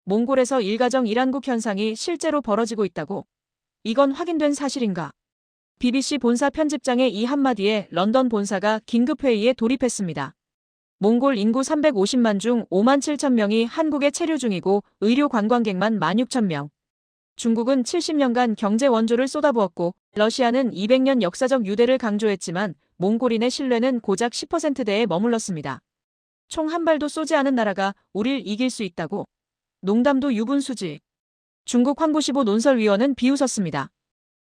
몽골에서 일가정 일한국 현상이 실제로 벌어지고 있다고? 이건 확인된 사실인가? BBC 본사 편집장의 이 한마디에 런던 본사가 긴급회의에 돌입했습니다. 몽골 인구 350만 중 5만 7천 명이 한국에 체류 중이고 의료 관광객만 16,000명. 중국은 70년간 경제 원조를 쏟아부었고 러시아는 200년 역사적 유대를 강조했지만 몽골인의 신뢰는 고작 10%대에 머물렀습니다. 총 한 발도 쏘지 않은 나라가 우릴 이길 수 있다고? 농담도 유분수지. 중국 황구시보 논설위원은 비웃었습니다.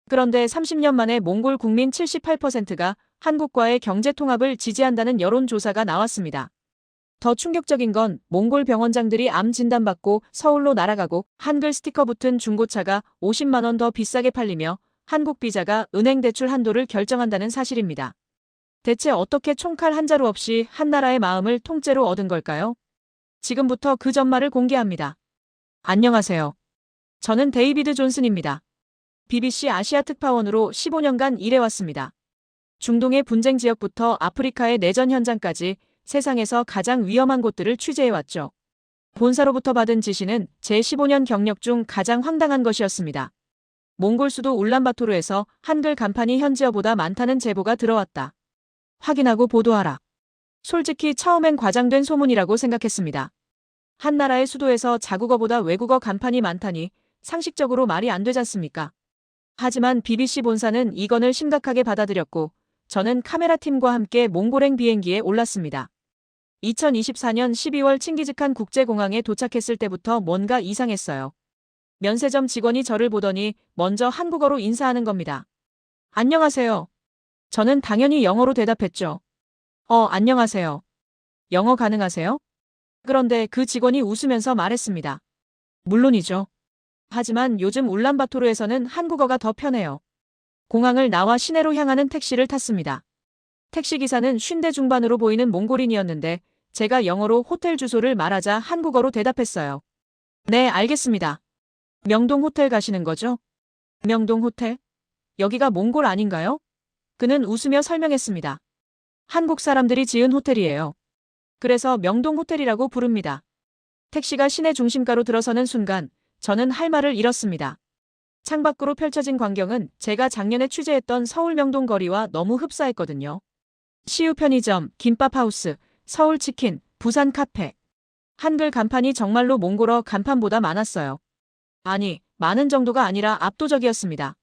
그런데 30년 만에 몽골 국민 78%가 한국과의 경제 통합을 지지한다는 여론조사가 나왔습니다. 더 충격적인 건 몽골 병원장들이 암 진단받고 서울로 날아가고 한글 스티커 붙은 중고차가 50만 원 더 비싸게 팔리며 한국 비자가 은행 대출 한도를 결정한다는 사실입니다. 대체 어떻게 총칼 한 자루 없이 한 나라의 마음을 통째로 얻은 걸까요? 지금부터 그 전말을 공개합니다. 안녕하세요. 저는 데이비드 존슨입니다. BBC 아시아 특파원으로 15년간 일해왔습니다. 중동의 분쟁 지역부터 아프리카의 내전 현장까지 세상에서 가장 위험한 곳들을 취재해왔죠. 본사로부터 받은 지시는 제 15년 경력 중 가장 황당한 것이었습니다. 몽골 수도 울란바토르에서 한글 간판이 현지어보다 많다는 제보가 들어왔다. 확인하고 보도하라. 솔직히 처음엔 과장된 소문이라고 생각했습니다. 한 나라의 수도에서 자국어보다 외국어 간판이 많다니 상식적으로 말이 안 되지 않습니까? 하지만 BBC 본사는 이건을 심각하게 받아들였고 저는 카메라팀과 함께 몽골행 비행기에 올랐습니다. 2024년 12월 칭기즈칸 국제공항에 도착했을 때부터 뭔가 이상했어요. 면세점 직원이 저를 보더니 먼저 한국어로 인사하는 겁니다. 안녕하세요. 저는 당연히 영어로 대답했죠. 안녕하세요. 영어 가능하세요? 그런데 그 직원이 웃으면서 말했습니다. 물론이죠. 하지만 요즘 울란바토르에서는 한국어가 더 편해요. 공항을 나와 시내로 향하는 택시를 탔습니다. 택시기사는 50대 중반으로 보이는 몽골인이었는데 제가 영어로 호텔 주소를 말하자 한국어로 대답했어요. 네, 알겠습니다. 명동 호텔 가시는 거죠? 명동 호텔? 여기가 몽골 아닌가요? 그는 웃으며 설명했습니다. 한국 사람들이 지은 호텔이에요. 그래서 명동 호텔이라고 부릅니다. 택시가 시내 중심가로 들어서는 순간 저는 할 말을 잃었습니다. 창밖으로 펼쳐진 광경은 제가 작년에 취재했던 서울 명동 거리와 너무 흡사했거든요. CU 편의점, 김밥 하우스, 서울 치킨, 부산 카페. 한글 간판이 정말로 몽골어 간판보다 많았어요. 아니, 많은 정도가 아니라 압도적이었습니다.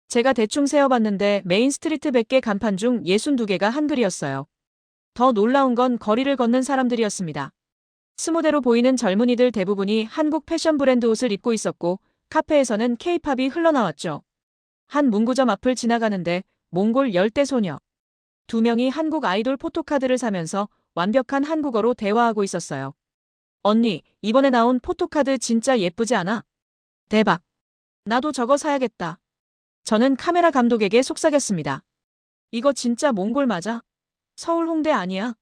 제가 대충 세어봤는데 메인 스트리트 100개 간판 중 62개가 한글이었어요. 더 놀라운 건 거리를 걷는 사람들이었습니다. 스무대로 보이는 젊은이들 대부분이 한국 패션 브랜드 옷을 입고 있었고 카페에서는 K-팝이 흘러나왔죠. 한 문구점 앞을 지나가는데 몽골 열대소녀 2명이 한국 아이돌 포토카드를 사면서 완벽한 한국어로 대화하고 있었어요. 언니, 이번에 나온 포토카드 진짜 예쁘지 않아? 대박. 나도 저거 사야겠다. 저는 카메라 감독에게 속삭였습니다. 이거 진짜 몽골 맞아? 서울 홍대 아니야?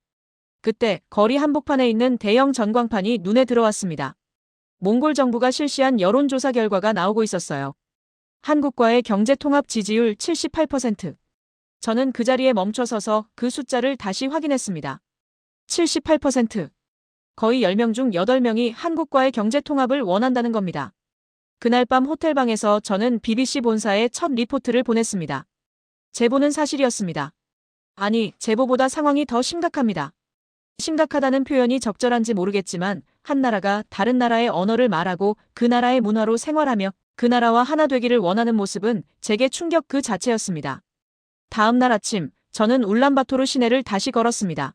그때 거리 한복판에 있는 대형 전광판이 눈에 들어왔습니다. 몽골 정부가 실시한 여론조사 결과가 나오고 있었어요. 한국과의 경제통합 지지율 78%. 저는 그 자리에 멈춰서서 그 숫자를 다시 확인했습니다. 78%. 거의 10명 중 8명이 한국과의 경제통합을 원한다는 겁니다. 그날 밤 호텔방에서 저는 BBC 본사에 첫 리포트를 보냈습니다. 제보는 사실이었습니다. 아니, 제보보다 상황이 더 심각합니다. 심각하다는 표현이 적절한지 모르겠지만 한 나라가 다른 나라의 언어를 말하고 그 나라의 문화로 생활하며 그 나라와 하나 되기를 원하는 모습은 제게 충격 그 자체였습니다. 다음 날 아침, 저는 울란바토르 시내를 다시 걸었습니다.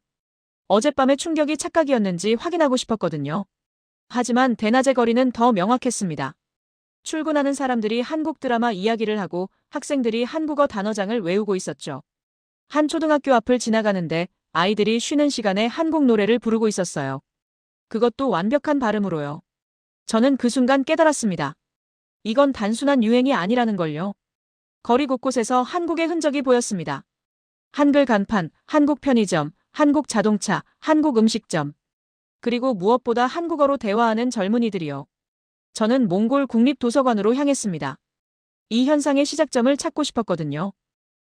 어젯밤의 충격이 착각이었는지 확인하고 싶었거든요. 하지만 대낮의 거리는 더 명확했습니다. 출근하는 사람들이 한국 드라마 이야기를 하고 학생들이 한국어 단어장을 외우고 있었죠. 한 초등학교 앞을 지나가는데 아이들이 쉬는 시간에 한국 노래를 부르고 있었어요. 그것도 완벽한 발음으로요. 저는 그 순간 깨달았습니다. 이건 단순한 유행이 아니라는 걸요. 거리 곳곳에서 한국의 흔적이 보였습니다. 한글 간판, 한국 편의점, 한국 자동차, 한국 음식점. 그리고 무엇보다 한국어로 대화하는 젊은이들이요. 저는 몽골 국립도서관으로 향했습니다. 이 현상의 시작점을 찾고 싶었거든요.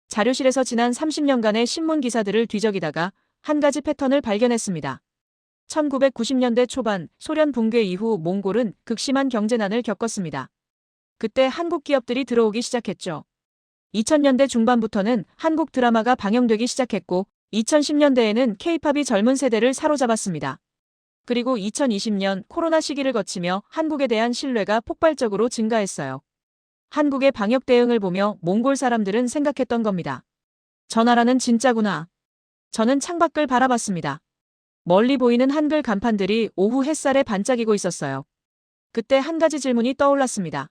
자료실에서 지난 30년간의 신문 기사들을 뒤적이다가 한 가지 패턴을 발견했습니다. 1990년대 초반 소련 붕괴 이후 몽골은 극심한 경제난을 겪었습니다. 그때 한국 기업들이 들어오기 시작했죠. 2000년대 중반부터는 한국 드라마가 방영되기 시작했고 2010년대에는 K-팝이 젊은 세대를 사로잡았습니다. 그리고 2020년 코로나 시기를 거치며 한국에 대한 신뢰가 폭발적으로 증가했어요. 한국의 방역 대응을 보며 몽골 사람들은 생각했던 겁니다. 저 나라는 진짜구나. 저는 창밖을 바라봤습니다. 멀리 보이는 한글 간판들이 오후 햇살에 반짝이고 있었어요. 그때 한 가지 질문이 떠올랐습니다.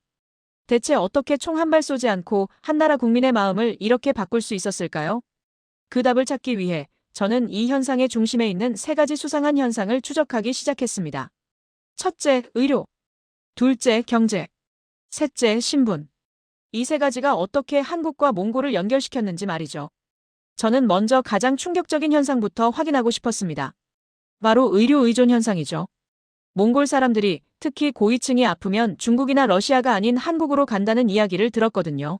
대체 어떻게 총 한 발 쏘지 않고 한 나라 국민의 마음을 이렇게 바꿀 수 있었을까요? 그 답을 찾기 위해 저는 이 현상의 중심에 있는 세 가지 수상한 현상을 추적하기 시작했습니다. 첫째, 의료. 둘째, 경제. 셋째, 신분. 이 세 가지가 어떻게 한국과 몽골을 연결시켰는지 말이죠. 저는 먼저 가장 충격적인 현상부터 확인하고 싶었습니다. 바로 의료 의존 현상이죠. 몽골 사람들이 특히 고위층이 아프면 중국이나 러시아가 아닌 한국으로 간다는 이야기를 들었거든요.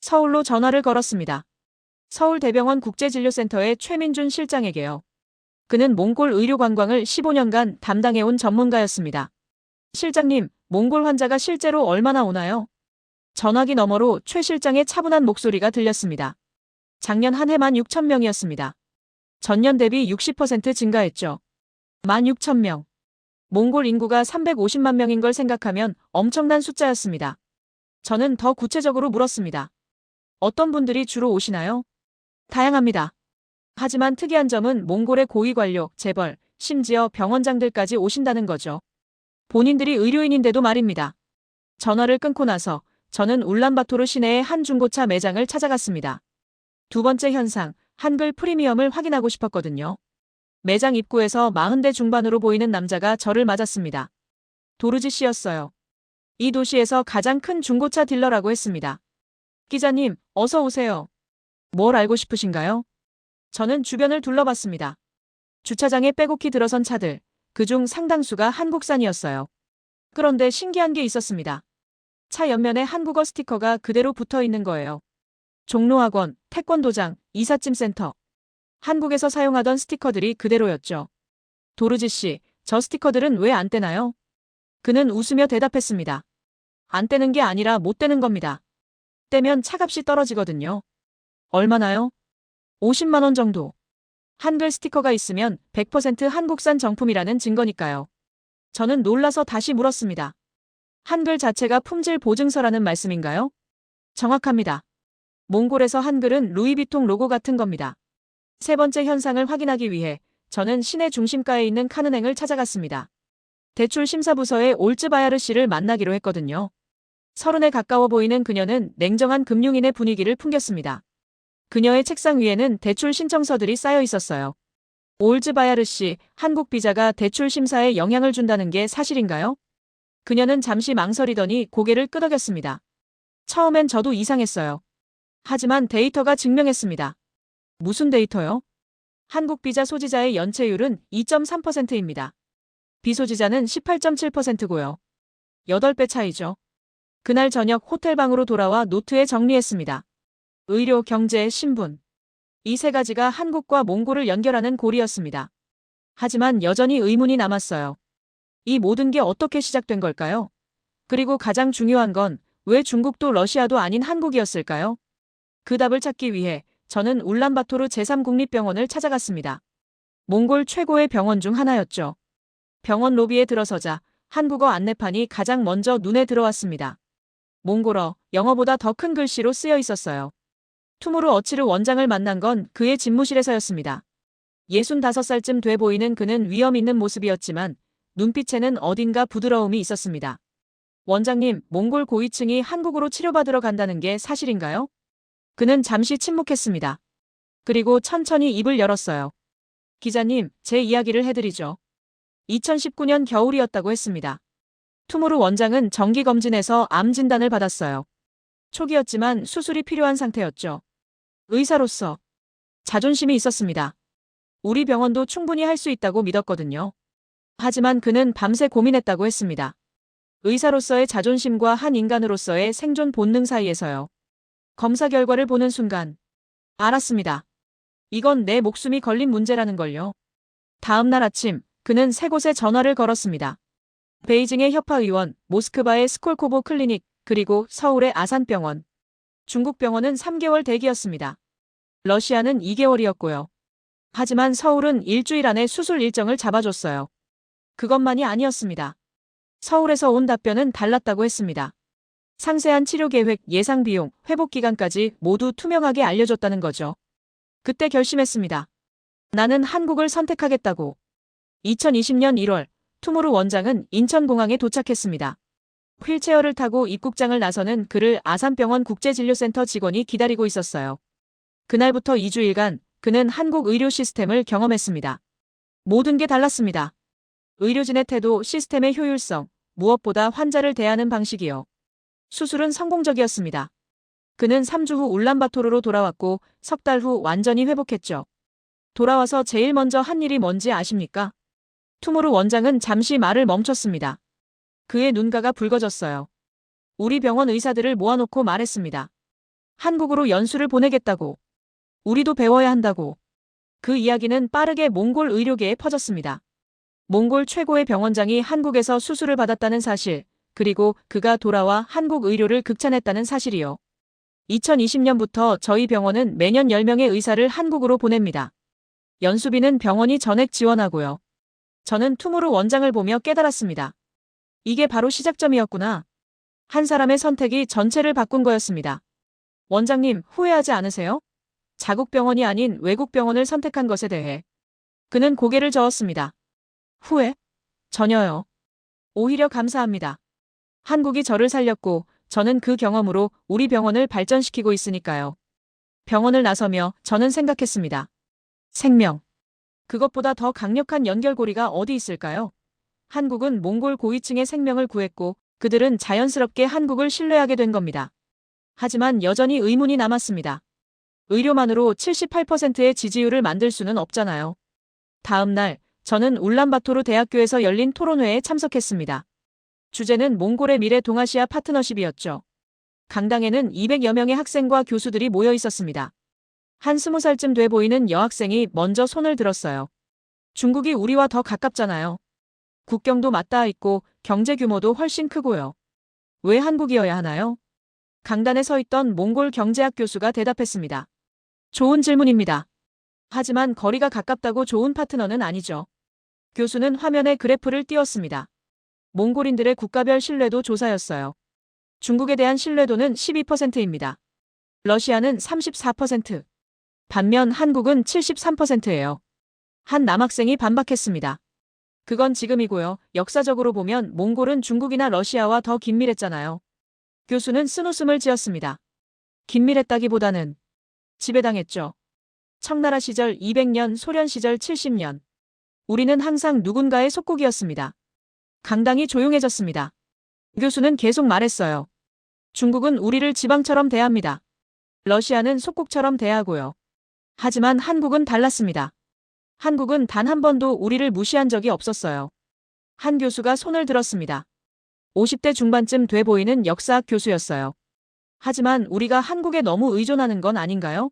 서울로 전화를 걸었습니다. 서울대병원 국제진료센터의 최민준 실장에게요. 그는 몽골 의료 관광을 15년간 담당해온 전문가였습니다. 실장님, 몽골 환자가 실제로 얼마나 오나요? 전화기 너머로 최 실장의 차분한 목소리가 들렸습니다. 작년 한 해만 6천 명이었습니다. 전년 대비 60% 증가했죠. 16,000명. 몽골 인구가 350만 명인 걸 생각하면 엄청난 숫자였습니다. 저는 더 구체적으로 물었습니다. 어떤 분들이 주로 오시나요? 다양합니다. 하지만 특이한 점은 몽골의 고위 관료, 재벌, 심지어 병원장들까지 오신다는 거죠. 본인들이 의료인인데도 말입니다. 전화를 끊고 나서 저는 울란바토르 시내의 한 중고차 매장을 찾아갔습니다. 두 번째 현상, 한글 프리미엄을 확인하고 싶었거든요. 매장 입구에서 40대 중반으로 보이는 남자가 저를 맞았습니다. 도르지 씨였어요. 이 도시에서 가장 큰 중고차 딜러라고 했습니다. 기자님, 어서 오세요. 뭘 알고 싶으신가요? 저는 주변을 둘러봤습니다. 주차장에 빼곡히 들어선 차들, 그중 상당수가 한국산이었어요. 그런데 신기한 게 있었습니다. 차 옆면에 한국어 스티커가 그대로 붙어 있는 거예요. 종로학원, 태권도장, 이삿짐 센터. 한국에서 사용하던 스티커들이 그대로였죠. 도르지 씨, 저 스티커들은 왜 안 떼나요? 그는 웃으며 대답했습니다. 안 떼는 게 아니라 못 떼는 겁니다. 떼면 차값이 떨어지거든요. 얼마나요? 50만 원 정도. 한글 스티커가 있으면 100% 한국산 정품이라는 증거니까요. 저는 놀라서 다시 물었습니다. 한글 자체가 품질 보증서라는 말씀인가요? 정확합니다. 몽골에서 한글은 루이비통 로고 같은 겁니다. 세 번째 현상을 확인하기 위해 저는 시내 중심가에 있는 칸은행을 찾아갔습니다. 대출 심사부서의 올츠바야르 씨를 만나기로 했거든요. 30에 가까워 보이는 그녀는 냉정한 금융인의 분위기를 풍겼습니다. 그녀의 책상 위에는 대출 신청서들이 쌓여 있었어요. 올츠바야르 씨, 한국 비자가 대출 심사에 영향을 준다는 게 사실인가요? 그녀는 잠시 망설이더니 고개를 끄덕였습니다. 처음엔 저도 이상했어요. 하지만 데이터가 증명했습니다. 무슨 데이터요? 한국 비자 소지자의 연체율은 2.3%입니다. 비소지자는 18.7%고요. 8배 차이죠. 그날 저녁 호텔방으로 돌아와 노트에 정리했습니다. 의료, 경제, 신분. 이 세 가지가 한국과 몽골을 연결하는 고리였습니다. 하지만 여전히 의문이 남았어요. 이 모든 게 어떻게 시작된 걸까요? 그리고 가장 중요한 건 왜 중국도 러시아도 아닌 한국이었을까요? 그 답을 찾기 위해 저는 울란바토르 제3국립병원을 찾아갔습니다. 몽골 최고의 병원 중 하나였죠. 병원 로비에 들어서자 한국어 안내판이 가장 먼저 눈에 들어왔습니다. 몽골어, 영어보다 더 큰 글씨로 쓰여 있었어요. 투무르 어치르 원장을 만난 건 그의 집무실에서였습니다. 65살쯤 돼 보이는 그는 위험 있는 모습이었지만 눈빛에는 어딘가 부드러움이 있었습니다. 원장님, 몽골 고위층이 한국으로 치료받으러 간다는 게 사실인가요? 그는 잠시 침묵했습니다. 그리고 천천히 입을 열었어요. 기자님, 제 이야기를 해드리죠. 2019년 겨울이었다고 했습니다. 투무르 원장은 정기검진에서 암 진단을 받았어요. 초기였지만 수술이 필요한 상태였죠. 의사로서 자존심이 있었습니다. 우리 병원도 충분히 할 수 있다고 믿었거든요. 하지만 그는 밤새 고민했다고 했습니다. 의사로서의 자존심과 한 인간으로서의 생존 본능 사이에서요. 검사 결과를 보는 순간 알았습니다. 이건 내 목숨이 걸린 문제라는 걸요. 다음 날 아침 그는 세 곳에 전화를 걸었습니다. 베이징의 협화의원, 모스크바의 스콜코보 클리닉, 그리고 서울의 아산병원. 중국 병원은 3개월 대기였습니다. 러시아는 2개월이었고요. 하지만 서울은 일주일 안에 수술 일정을 잡아줬어요. 그것만이 아니었습니다. 서울에서 온 답변은 달랐다고 했습니다. 상세한 치료 계획, 예상 비용, 회복 기간까지 모두 투명하게 알려줬다는 거죠. 그때 결심했습니다. 나는 한국을 선택하겠다고. 2020년 1월, 투모루 원장은 인천공항에 도착했습니다. 휠체어를 타고 입국장을 나서는 그를 아산병원 국제진료센터 직원이 기다리고 있었어요. 그날부터 2주일간 그는 한국 의료 시스템을 경험했습니다. 모든 게 달랐습니다. 의료진의 태도, 시스템의 효율성, 무엇보다 환자를 대하는 방식이요. 수술은 성공적이었습니다. 그는 3주 후 울란바토르로 돌아왔고 석 달 후 완전히 회복했죠. 돌아와서 제일 먼저 한 일이 뭔지 아십니까? 투모루 원장은 잠시 말을 멈췄습니다. 그의 눈가가 붉어졌어요. 우리 병원 의사들을 모아놓고 말했습니다. 한국으로 연수를 보내겠다고. 우리도 배워야 한다고. 그 이야기는 빠르게 몽골 의료계에 퍼졌습니다. 몽골 최고의 병원장이 한국에서 수술을 받았다는 사실, 그리고 그가 돌아와 한국 의료를 극찬했다는 사실이요. 2020년부터 저희 병원은 매년 10명의 의사를 한국으로 보냅니다. 연수비는 병원이 전액 지원하고요. 저는 투모루 원장을 보며 깨달았습니다. 이게 바로 시작점이었구나. 한 사람의 선택이 전체를 바꾼 거였습니다. 원장님, 후회하지 않으세요? 자국 병원이 아닌 외국 병원을 선택한 것에 대해. 그는 고개를 저었습니다. 후회? 전혀요. 오히려 감사합니다. 한국이 저를 살렸고 저는 그 경험으로 우리 병원을 발전시키고 있으니까요. 병원을 나서며 저는 생각했습니다. 생명. 그것보다 더 강력한 연결고리가 어디 있을까요? 한국은 몽골 고위층의 생명을 구했고 그들은 자연스럽게 한국을 신뢰하게 된 겁니다. 하지만 여전히 의문이 남았습니다. 의료만으로 78%의 지지율을 만들 수는 없잖아요. 다음 날 저는 울란바토르 대학교에서 열린 토론회에 참석했습니다. 주제는 몽골의 미래 동아시아 파트너십이었죠. 강당에는 200여 명의 학생과 교수들이 모여 있었습니다. 한 20살쯤 돼 보이는 여학생이 먼저 손을 들었어요. 중국이 우리와 더 가깝잖아요. 국경도 맞닿아 있고 경제 규모도 훨씬 크고요. 왜 한국이어야 하나요? 강단에 서 있던 몽골 경제학 교수가 대답했습니다. 좋은 질문입니다. 하지만 거리가 가깝다고 좋은 파트너는 아니죠. 교수는 화면에 그래프를 띄웠습니다. 몽골인들의 국가별 신뢰도 조사였어요. 중국에 대한 신뢰도는 12%입니다. 러시아는 34%. 반면 한국은 73%예요. 한 남학생이 반박했습니다. 그건 지금이고요. 역사적으로 보면 몽골은 중국이나 러시아와 더 긴밀했잖아요. 교수는 쓴웃음을 지었습니다. 긴밀했다기보다는 지배당했죠. 청나라 시절 200년, 소련 시절 70년. 우리는 항상 누군가의 속국이었습니다. 강당이 조용해졌습니다. 교수는 계속 말했어요. 중국은 우리를 지방처럼 대합니다. 러시아는 속국처럼 대하고요. 하지만 한국은 달랐습니다. 한국은 단 한 번도 우리를 무시한 적이 없었어요. 한 교수가 손을 들었습니다. 50대 중반쯤 돼 보이는 역사학 교수였어요. 하지만 우리가 한국에 너무 의존하는 건 아닌가요?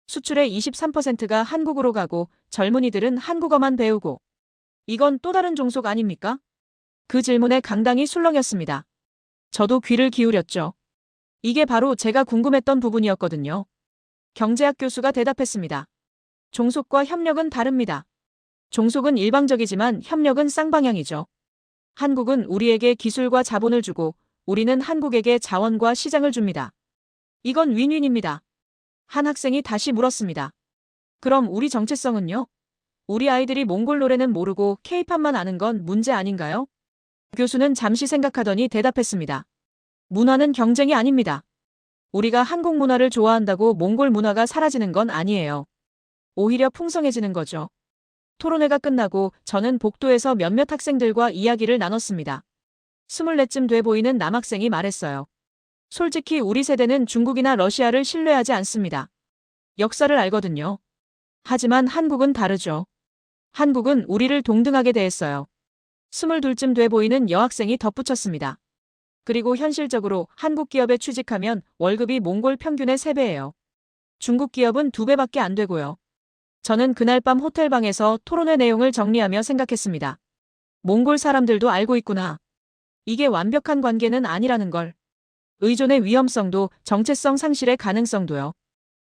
수출의 23%가 한국으로 가고 젊은이들은 한국어만 배우고. 이건 또 다른 종속 아닙니까? 그 질문에 강당이 술렁였습니다. 저도 귀를 기울였죠. 이게 바로 제가 궁금했던 부분이었거든요. 경제학 교수가 대답했습니다. 종속과 협력은 다릅니다. 종속은 일방적이지만 협력은 쌍방향이죠. 한국은 우리에게 기술과 자본을 주고 우리는 한국에게 자원과 시장을 줍니다. 이건 윈윈입니다. 한 학생이 다시 물었습니다. 그럼 우리 정체성은요? 우리 아이들이 몽골 노래는 모르고 케이팝만 아는 건 문제 아닌가요? 교수는 잠시 생각하더니 대답했습니다. 문화는 경쟁이 아닙니다. 우리가 한국 문화를 좋아한다고 몽골 문화가 사라지는 건 아니에요. 오히려 풍성해지는 거죠. 토론회가 끝나고 저는 복도에서 몇몇 학생들과 이야기를 나눴습니다. 24쯤 돼 보이는 남학생이 말했어요. 솔직히 우리 세대는 중국이나 러시아를 신뢰하지 않습니다. 역사를 알거든요. 하지만 한국은 다르죠. 한국은 우리를 동등하게 대했어요. 22쯤 돼 보이는 여학생이 덧붙였습니다. 그리고 현실적으로 한국 기업에 취직하면 월급이 몽골 평균의 3배예요. 중국 기업은 2배밖에 안 되고요. 저는 그날 밤 호텔방에서 토론회 내용을 정리하며 생각했습니다. 몽골 사람들도 알고 있구나. 이게 완벽한 관계는 아니라는 걸. 의존의 위험성도 정체성 상실의 가능성도요.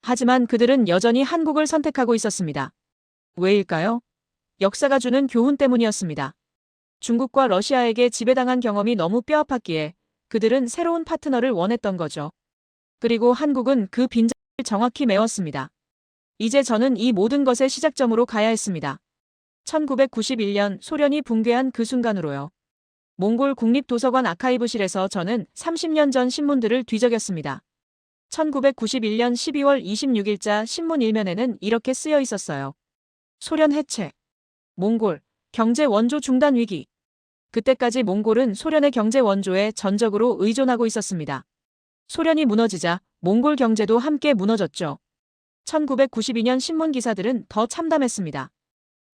하지만 그들은 여전히 한국을 선택하고 있었습니다. 왜일까요? 역사가 주는 교훈 때문이었습니다. 중국과 러시아에게 지배당한 경험이 너무 뼈아팠기에 그들은 새로운 파트너를 원했던 거죠. 그리고 한국은 그 빈자리를 정확히 메웠습니다. 이제 저는 이 모든 것의 시작점으로 가야 했습니다. 1991년 소련이 붕괴한 그 순간으로요. 몽골 국립도서관 아카이브실에서 저는 30년 전 신문들을 뒤적였습니다. 1991년 12월 26일자 신문 일면에는 이렇게 쓰여 있었어요. 소련 해체. 몽골, 경제 원조 중단 위기. 그때까지 몽골은 소련의 경제 원조에 전적으로 의존하고 있었습니다. 소련이 무너지자 몽골 경제도 함께 무너졌죠. 1992년 신문 기사들은 더 참담했습니다.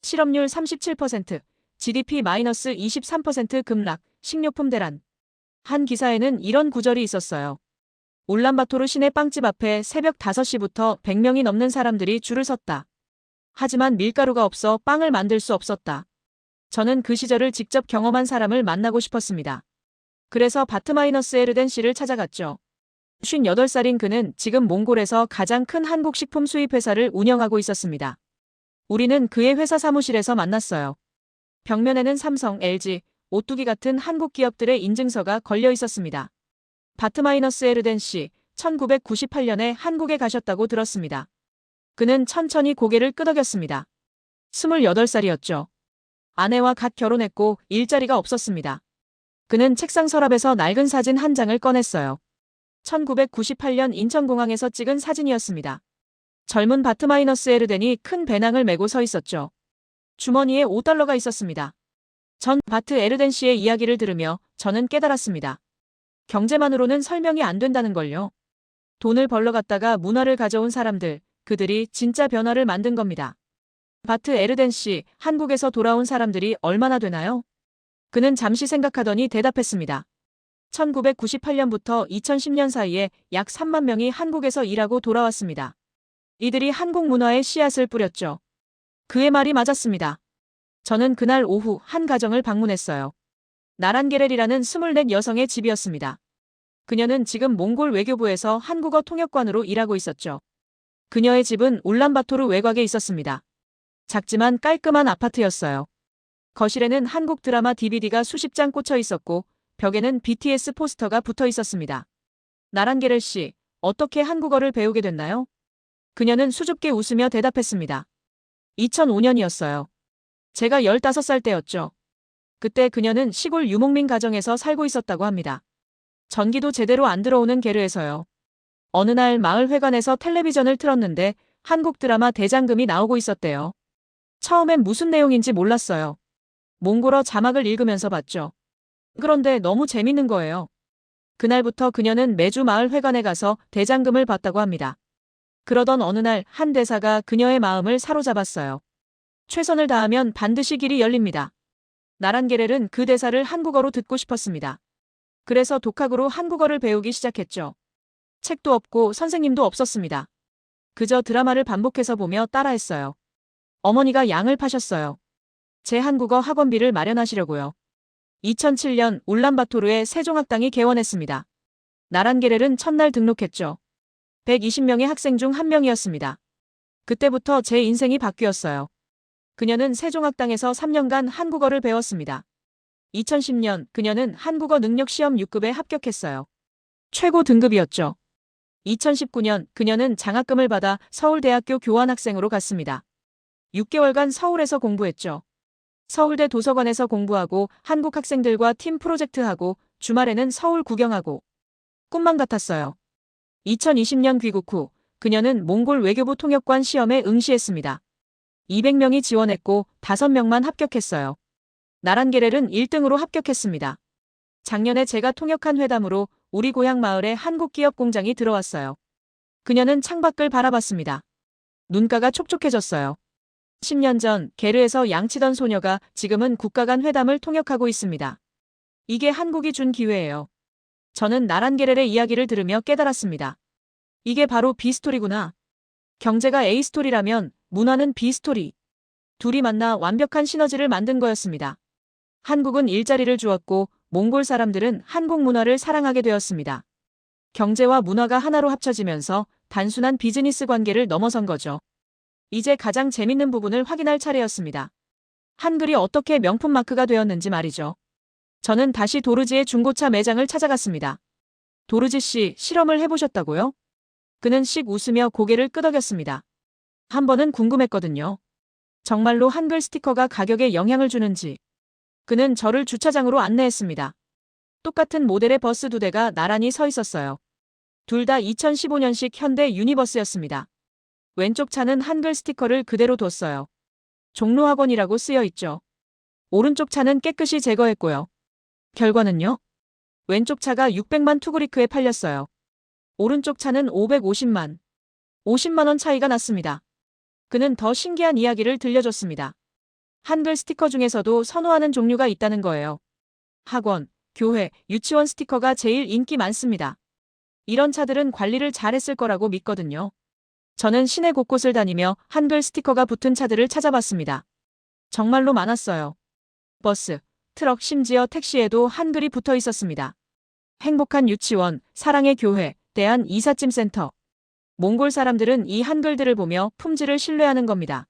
실업률 37%, GDP-23% 급락, 식료품 대란. 한 기사에는 이런 구절이 있었어요. 울란바토르 시내 빵집 앞에 새벽 5시부터 100명이 넘는 사람들이 줄을 섰다. 하지만 밀가루가 없어 빵을 만들 수 없었다. 저는 그 시절을 직접 경험한 사람을 만나고 싶었습니다. 그래서 바트마이너스 에르덴 씨를 찾아갔죠. 58살인 그는 지금 몽골에서 가장 큰 한국 식품 수입 회사를 운영하고 있었습니다. 우리는 그의 회사 사무실에서 만났어요. 벽면에는 삼성, LG, 오뚜기 같은 한국 기업들의 인증서가 걸려 있었습니다. 바트마이너스 에르덴 씨, 1998년에 한국에 가셨다고 들었습니다. 그는 천천히 고개를 끄덕였습니다. 28살이었죠. 아내와 갓 결혼했고 일자리가 없었습니다. 그는 책상 서랍에서 낡은 사진 한 장을 꺼냈어요. 1998년 인천공항에서 찍은 사진이었습니다. 젊은 바트마이너스 에르덴이 큰 배낭을 메고 서 있었죠. 주머니에 $5가 있었습니다. 전 바트 에르덴 씨의 이야기를 들으며 저는 깨달았습니다. 경제만으로는 설명이 안 된다는 걸요. 돈을 벌러 갔다가 문화를 가져온 사람들, 그들이 진짜 변화를 만든 겁니다. 바트 에르덴 씨, 한국에서 돌아온 사람들이 얼마나 되나요? 그는 잠시 생각하더니 대답했습니다. 1998년부터 2010년 사이에 약 3만 명이 한국에서 일하고 돌아왔습니다. 이들이 한국 문화에 씨앗을 뿌렸죠. 그의 말이 맞았습니다. 저는 그날 오후 한 가정을 방문했어요. 나란게렐이라는 24 여성의 집이었습니다. 그녀는 지금 몽골 외교부에서 한국어 통역관으로 일하고 있었죠. 그녀의 집은 울란바토르 외곽에 있었습니다. 작지만 깔끔한 아파트였어요. 거실에는 한국 드라마 DVD가 수십 장 꽂혀 있었고 벽에는 BTS 포스터가 붙어 있었습니다. 나란게렐 씨, 어떻게 한국어를 배우게 됐나요? 그녀는 수줍게 웃으며 대답했습니다. 2005년이었어요. 제가 15살 때였죠. 그때 그녀는 시골 유목민 가정에서 살고 있었다고 합니다. 전기도 제대로 안 들어오는 게르에서요. 어느 날 마을 회관에서 텔레비전을 틀었는데 한국 드라마 대장금이 나오고 있었대요. 처음엔 무슨 내용인지 몰랐어요. 몽골어 자막을 읽으면서 봤죠. 그런데 너무 재밌는 거예요. 그날부터 그녀는 매주 마을 회관에 가서 대장금을 봤다고 합니다. 그러던 어느 날 한 대사가 그녀의 마음을 사로잡았어요. 최선을 다하면 반드시 길이 열립니다. 나란게렐은 그 대사를 한국어로 듣고 싶었습니다. 그래서 독학으로 한국어를 배우기 시작했죠. 책도 없고 선생님도 없었습니다. 그저 드라마를 반복해서 보며 따라했어요. 어머니가 양을 파셨어요. 제 한국어 학원비를 마련하시려고요. 2007년 울란바토르에 세종학당이 개원했습니다. 나란게렐은 첫날 등록했죠. 120명의 학생 중 한 명이었습니다. 그때부터 제 인생이 바뀌었어요. 그녀는 세종학당에서 3년간 한국어를 배웠습니다. 2010년 그녀는 한국어 능력 시험 6급에 합격했어요. 최고 등급이었죠. 2019년 그녀는 장학금을 받아 서울대학교 교환학생으로 갔습니다. 6개월간 서울에서 공부했죠. 서울대 도서관에서 공부하고 한국 학생들과 팀 프로젝트하고 주말에는 서울 구경하고 꿈만 같았어요. 2020년 귀국 후 그녀는 몽골 외교부 통역관 시험에 응시했습니다. 200명이 지원했고 5명만 합격했어요. 나란게렐은 1등으로 합격했습니다. 작년에 제가 통역한 회담으로 우리 고향 마을에 한국 기업 공장이 들어왔어요. 그녀는 창밖을 바라봤습니다. 눈가가 촉촉해졌어요. 10년 전 게르에서 양치던 소녀가 지금은 국가 간 회담을 통역하고 있습니다. 이게 한국이 준 기회예요. 저는 나란게렐의 이야기를 들으며 깨달았습니다. 이게 바로 B스토리구나. 경제가 A스토리라면 문화는 비스토리. 둘이 만나 완벽한 시너지를 만든 거였습니다. 한국은 일자리를 주었고 몽골 사람들은 한국 문화를 사랑하게 되었습니다. 경제와 문화가 하나로 합쳐지면서 단순한 비즈니스 관계를 넘어선 거죠. 이제 가장 재밌는 부분을 확인할 차례였습니다. 한글이 어떻게 명품 마크가 되었는지 말이죠. 저는 다시 도르지의 중고차 매장을 찾아갔습니다. 도르지 씨, 실험을 해보셨다고요? 그는 씩 웃으며 고개를 끄덕였습니다. 한 번은 궁금했거든요. 정말로 한글 스티커가 가격에 영향을 주는지. 그는 저를 주차장으로 안내했습니다. 똑같은 모델의 버스 2대가 나란히 서 있었어요. 둘 다 2015년식 현대 유니버스였습니다. 왼쪽 차는 한글 스티커를 그대로 뒀어요. 종로학원이라고 쓰여 있죠. 오른쪽 차는 깨끗이 제거했고요. 결과는요? 왼쪽 차가 600만 투그리크에 팔렸어요. 오른쪽 차는 550만. 50만 원 차이가 났습니다. 그는 더 신기한 이야기를 들려줬습니다. 한글 스티커 중에서도 선호하는 종류가 있다는 거예요. 학원, 교회, 유치원 스티커가 제일 인기 많습니다. 이런 차들은 관리를 잘했을 거라고 믿거든요. 저는 시내 곳곳을 다니며 한글 스티커가 붙은 차들을 찾아봤습니다. 정말로 많았어요. 버스, 트럭, 심지어 택시에도 한글이 붙어 있었습니다. 행복한 유치원, 사랑의 교회, 대한 이삿짐센터. 몽골 사람들은 이 한글들을 보며 품질을 신뢰하는 겁니다.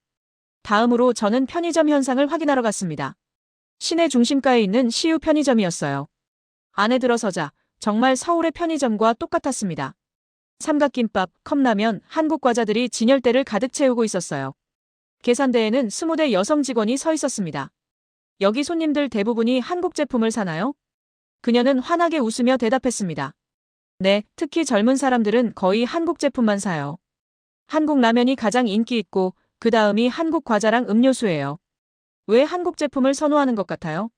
다음으로 저는 편의점 현상을 확인하러 갔습니다. 시내 중심가에 있는 시유 편의점이었어요. 안에 들어서자 정말 서울의 편의점과 똑같았습니다. 삼각김밥, 컵라면, 한국 과자들이 진열대를 가득 채우고 있었어요. 계산대에는 20대 여성 직원이 서 있었습니다. 여기 손님들 대부분이 한국 제품을 사나요? 그녀는 환하게 웃으며 대답했습니다. 네, 특히 젊은 사람들은 거의 한국 제품만 사요. 한국 라면이 가장 인기 있고 그 다음이 한국 과자랑 음료수예요. 왜 한국 제품을 선호하는 것 같아요?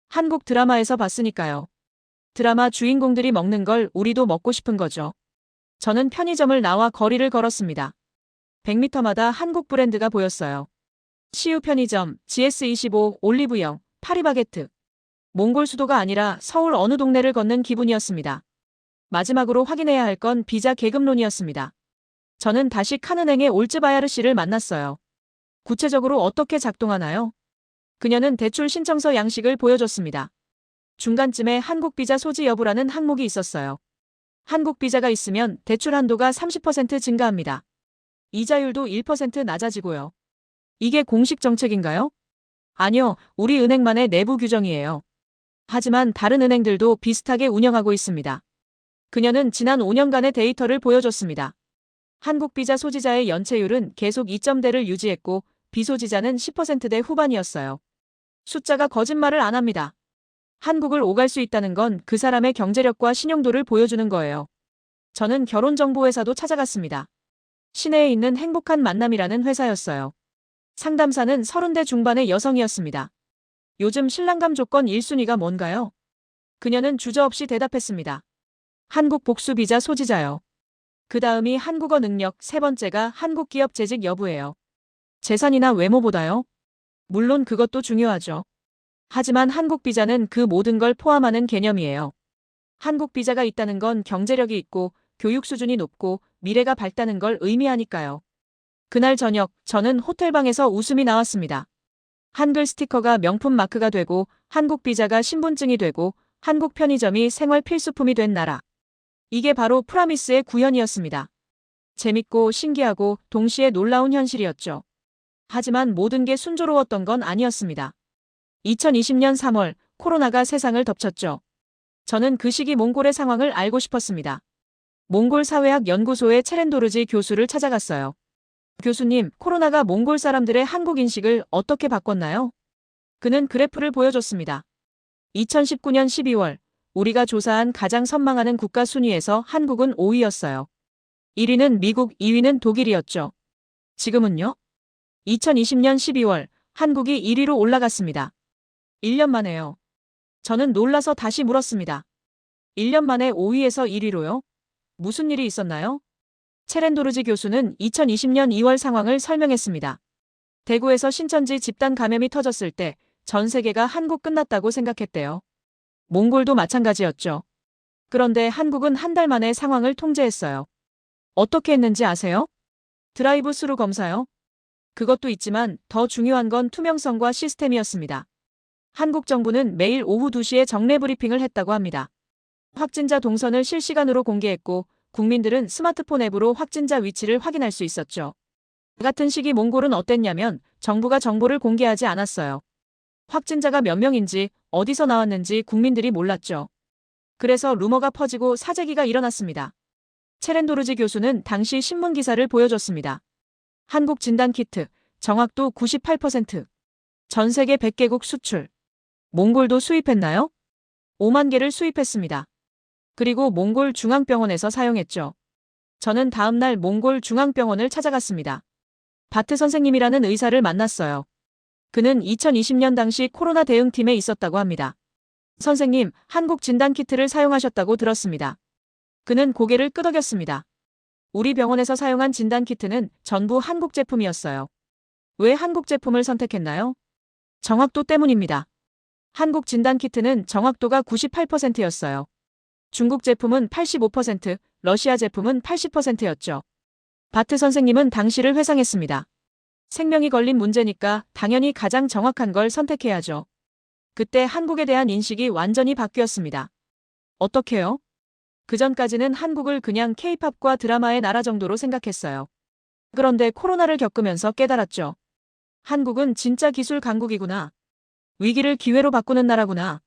한국 드라마에서 봤으니까요. 드라마 주인공들이 먹는 걸 우리도 먹고 싶은 거죠. 저는 편의점을 나와 거리를 걸었습니다. 100m마다 한국 브랜드가 보였어요. 시유 편의점, GS25, 올리브영, 파리바게트. 몽골 수도가 아니라 서울 어느 동네를 걷는 기분이었습니다. 마지막으로 확인해야 할 건 비자 계급론이었습니다. 저는 다시 칸은행의 올츠바야르 씨를 만났어요. 구체적으로 어떻게 작동하나요? 그녀는 대출 신청서 양식을 보여줬습니다. 중간쯤에 한국 비자 소지 여부라는 항목이 있었어요. 한국 비자가 있으면 대출 한도가 30% 증가합니다. 이자율도 1% 낮아지고요. 이게 공식 정책인가요? 아니요, 우리 은행만의 내부 규정이에요. 하지만 다른 은행들도 비슷하게 운영하고 있습니다. 그녀는 지난 5년간의 데이터를 보여줬습니다. 한국 비자 소지자의 연체율은 계속 2점대를 유지했고 비소지자는 10%대 후반이었어요. 숫자가 거짓말을 안 합니다. 한국을 오갈 수 있다는 건 그 사람의 경제력과 신용도를 보여주는 거예요. 저는 결혼정보회사도 찾아갔습니다. 시내에 있는 행복한 만남이라는 회사였어요. 상담사는 30대 중반의 여성이었습니다. 요즘 신랑감 조건 1순위가 뭔가요? 그녀는 주저없이 대답했습니다. 한국 복수 비자 소지자요. 그 다음이 한국어 능력, 세 번째가 한국 기업 재직 여부예요. 재산이나 외모보다요? 물론 그것도 중요하죠. 하지만 한국 비자는 그 모든 걸 포함하는 개념이에요. 한국 비자가 있다는 건 경제력이 있고 교육 수준이 높고 미래가 밝다는 걸 의미하니까요. 그날 저녁 저는 호텔방에서 웃음이 나왔습니다. 한글 스티커가 명품 마크가 되고 한국 비자가 신분증이 되고 한국 편의점이 생활 필수품이 된 나라. 이게 바로 프라미스의 구현이었습니다. 재밌고 신기하고 동시에 놀라운 현실이었죠. 하지만 모든 게 순조로웠던 건 아니었습니다. 2020년 3월 코로나가 세상을 덮쳤죠. 저는 그 시기 몽골의 상황을 알고 싶었습니다. 몽골 사회학 연구소의 체렌도르지 교수를 찾아갔어요. 교수님, 코로나가 몽골 사람들의 한국 인식을 어떻게 바꿨나요? 그는 그래프를 보여줬습니다. 2019년 12월 우리가 조사한 가장 선망하는 국가 순위에서 한국은 5위였어요. 1위는 미국, 2위는 독일이었죠. 지금은요? 2020년 12월 한국이 1위로 올라갔습니다. 1년 만에요. 저는 놀라서 다시 물었습니다. 1년 만에 5위에서 1위로요? 무슨 일이 있었나요? 체렌도르지 교수는 2020년 2월 상황을 설명했습니다. 대구에서 신천지 집단 감염이 터졌을 때 전 세계가 한국 끝났다고 생각했대요. 몽골도 마찬가지였죠. 그런데 한국은 한 달 만에 상황을 통제했어요. 어떻게 했는지 아세요? 드라이브 스루 검사요. 그것도 있지만 더 중요한 건 투명성과 시스템이었습니다. 한국 정부는 매일 오후 2시에 정례 브리핑을 했다고 합니다. 확진자 동선을 실시간으로 공개했고 국민들은 스마트폰 앱으로 확진자 위치를 확인할 수 있었죠. 같은 시기 몽골은 어땠냐면 정부가 정보를 공개하지 않았어요. 확진자가 몇 명인지 어디서 나왔는지 국민들이 몰랐죠. 그래서 루머가 퍼지고 사재기가 일어났습니다. 체렌도르지 교수는 당시 신문 기사를 보여줬습니다. 한국 진단키트, 정확도 98%, 전 세계 100개국 수출. 몽골도 수입했나요? 5만 개를 수입했습니다. 그리고 몽골 중앙병원에서 사용했죠. 저는 다음날 몽골 중앙병원을 찾아갔습니다. 바트 선생님이라는 의사를 만났어요. 그는 2020년 당시 코로나 대응팀에 있었다고 합니다. 선생님, 한국 진단키트를 사용하셨다고 들었습니다. 그는 고개를 끄덕였습니다. 우리 병원에서 사용한 진단키트는 전부 한국 제품이었어요. 왜 한국 제품을 선택했나요? 정확도 때문입니다. 한국 진단키트는 정확도가 98%였어요. 중국 제품은 85%, 러시아 제품은 80%였죠. 바트 선생님은 당시를 회상했습니다. 생명이 걸린 문제니까 당연히 가장 정확한 걸 선택해야죠. 그때 한국에 대한 인식이 완전히 바뀌었습니다. 어떻게요? 그전까지는 한국을 그냥 K-팝과 드라마의 나라 정도로 생각했어요. 그런데 코로나를 겪으면서 깨달았죠. 한국은 진짜 기술 강국이구나. 위기를 기회로 바꾸는 나라구나.